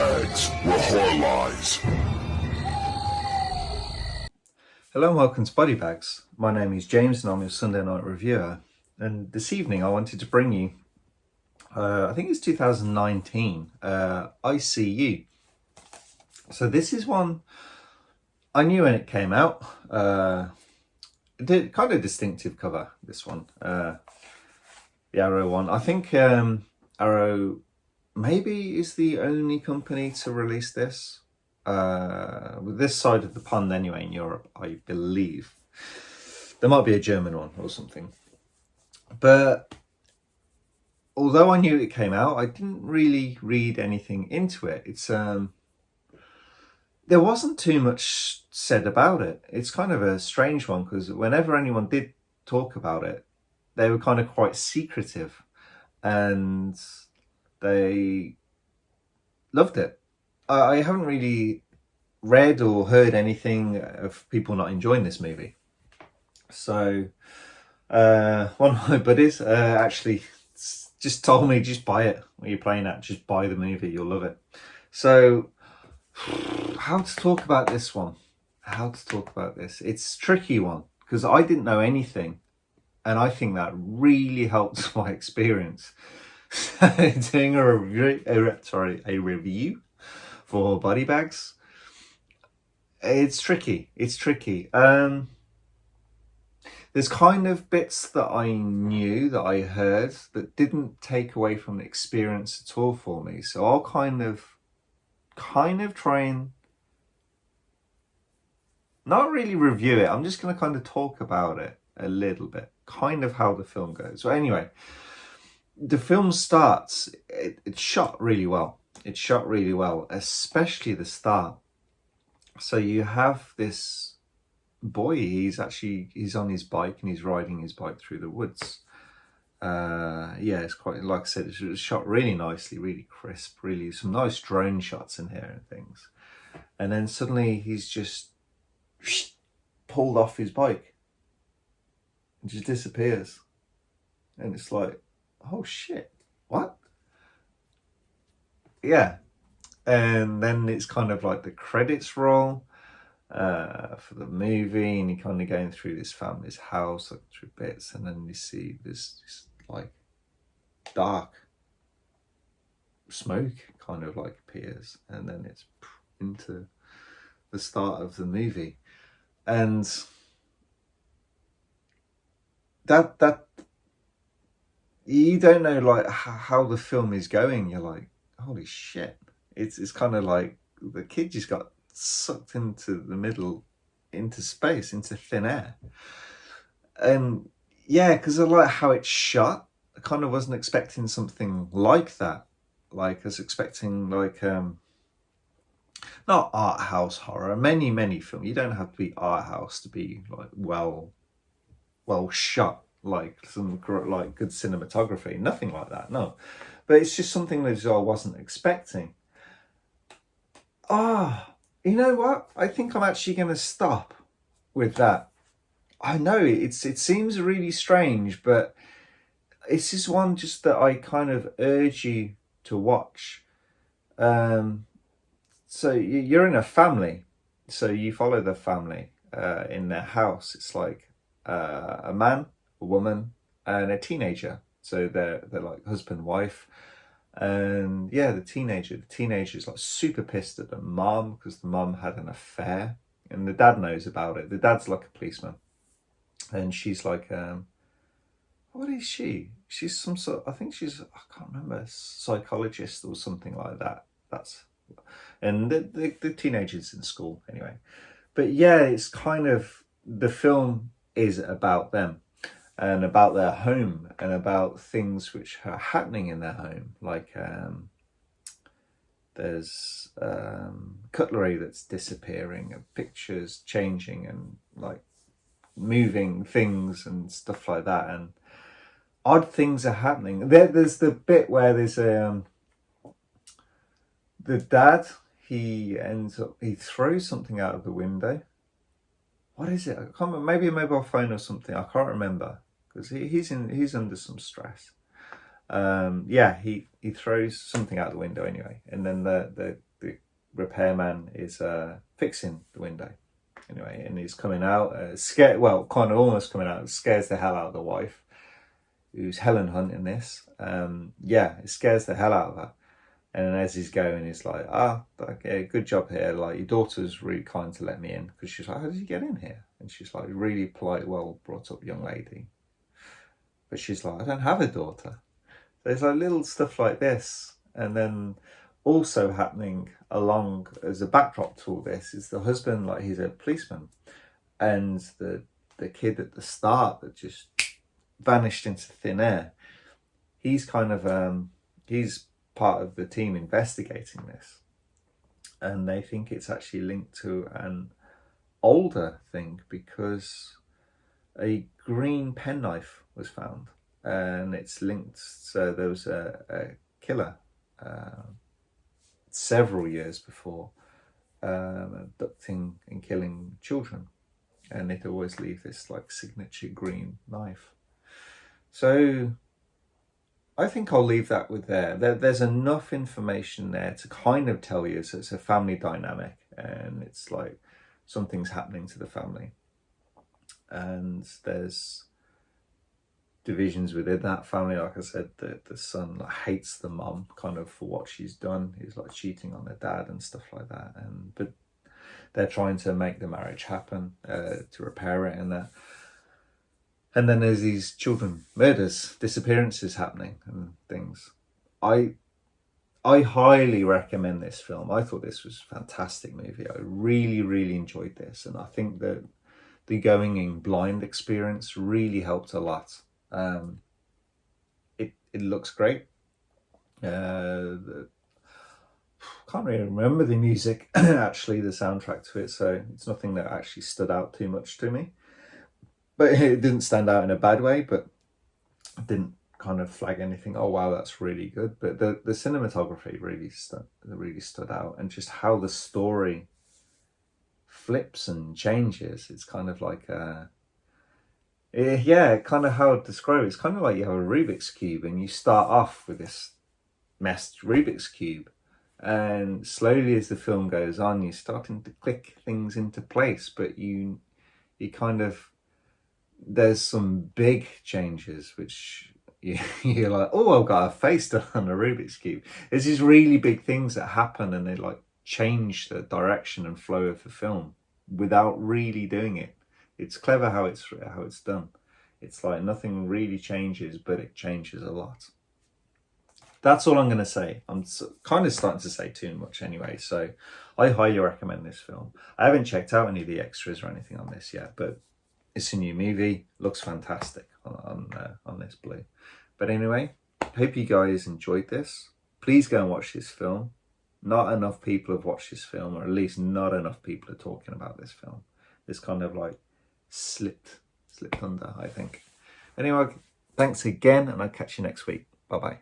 bags where horror lies. Hello and welcome to Body Bags. My name is James and I'm your Sunday night reviewer. And this evening I wanted to bring you, I think it's 2019, ICU. So this is one I knew when it came out. It did kind of distinctive cover, this one. The Arrow one. I think Arrow maybe is the only company to release this. With this side of the pond anyway in Europe, I believe. There might be a German one or something. But although I knew it came out, I didn't really read anything into it. It's there wasn't too much said about it. It's kind of a strange one because whenever anyone did talk about it, they were kind of quite secretive and they loved it. I haven't really read or heard anything of people not enjoying this movie. So one of my buddies actually just told me, just buy it. What you're playing at, just buy the movie, you'll love it. So how to talk about this one? How to talk about this? It's a tricky one because I didn't know anything. And I think that really helped my experience. Doing a review for Body Bags. It's tricky. It's tricky. There's kind of bits that I knew, that I heard, that didn't take away from the experience at all for me. So I'll kind of try and not really review it. I'm just going to kind of talk about it a little bit, kind of how the film goes. So anyway, the film starts, it's shot really well. It's shot really well, especially the start. So you have this boy, he's on his bike and he's riding his bike through the woods. It's quite, like I said, it's shot really nicely, really crisp, really some nice drone shots in here and things. And then suddenly he's just pulled off his bike and just disappears. And it's like, oh shit, what? Yeah. And then it's kind of like the credits roll for the movie, and you're kind of going through this family's house, like through bits, and then you see this like dark smoke kind of like appears, and then it's into the start of the movie. And that you don't know like how the film is going. You're like, holy shit. It's kind of like the kid just got sucked into the middle, into space, into thin air. And yeah, because I like how it's shot. I kind of wasn't expecting something like that. Like I was expecting like not art house horror. Many films. You don't have to be art house to be like well shot, like some like good cinematography. Nothing like that. No, but it's just something that I wasn't expecting. You know what? I think I'm actually going to stop with that. I know it seems really strange, but it's just one just that I kind of urge you to watch. So you're in a family, so you follow the family in their house. It's like a man, a woman, and a teenager. So they're like husband, wife. And yeah, the teenager's like super pissed at the mom because the mom had an affair, and the dad knows about it. The dad's like a policeman, and she's like, what is she? She's some sort. I think she's, I can't remember, a psychologist or something like that. And the teenager's in school anyway. But yeah, it's kind of, the film is about them. And about their home and about things which are happening in their home. Like there's cutlery that's disappearing and pictures changing and like moving things and stuff like that. And odd things are happening. There's the bit where there's the dad, he throws something out of the window. What is it? I can't remember. Maybe a mobile phone or something. I can't remember because he's under some stress, Yeah, he throws something out the window anyway, and then the repairman is fixing the window anyway, and he's coming out scared. Well, kind of almost coming out, scares the hell out of the wife, who's Helen Hunt in this. Yeah, it scares the hell out of her. And then as he's going, he's like, okay, good job here. Like, your daughter's really kind to let me in. Because she's like, how did you get in here? And she's like, really polite, well brought up young lady. But she's like, I don't have a daughter. There's like little stuff like this. And then also happening along as a backdrop to all this is the husband, like, he's a policeman. And the kid at the start that just vanished into thin air, he's kind of, he's part of the team investigating this, and they think it's actually linked to an older thing because a green penknife was found, and it's linked. So there was a killer several years before abducting and killing children, and they'd always leave this like signature green knife. So I think I'll leave that with there. There's enough information there to kind of tell you so it's a family dynamic, and it's like something's happening to the family, and there's divisions within that family. Like I said, the son like hates the mom kind of for what she's done. He's like cheating on her dad and stuff like that, but they're trying to make the marriage happen, to repair it and that. And then there's these children murders, disappearances happening and things. I highly recommend this film. I thought this was a fantastic movie. I really, really enjoyed this. And I think that the going in blind experience really helped a lot. It looks great. Can't really remember the music, actually, the soundtrack to it. So it's nothing that actually stood out too much to me. But it didn't stand out in a bad way, but it didn't kind of flag anything. Oh wow, that's really good. But the cinematography really stood out, and just how the story flips and changes. It's kind of like kind of how to describe it. It's kind of like you have a Rubik's Cube, and you start off with this messed Rubik's Cube, and slowly as the film goes on, you're starting to click things into place. But you kind of, there's some big changes which you're like, oh, I've got a face done on a Rubik's Cube. There's these really big things that happen, and they like change the direction and flow of the film without really doing it. It's clever how it's done. It's like nothing really changes, but it changes a lot. That's all I'm going to say. I'm kind of starting to say too much anyway, so I highly recommend this film. I haven't checked out any of the extras or anything on this yet, but it's a new movie. Looks fantastic on this Blue. But anyway, hope you guys enjoyed this. Please go and watch this film. Not enough people have watched this film, or at least not enough people are talking about this film. It's kind of like slipped under, I think. Anyway, thanks again, and I'll catch you next week. Bye-bye.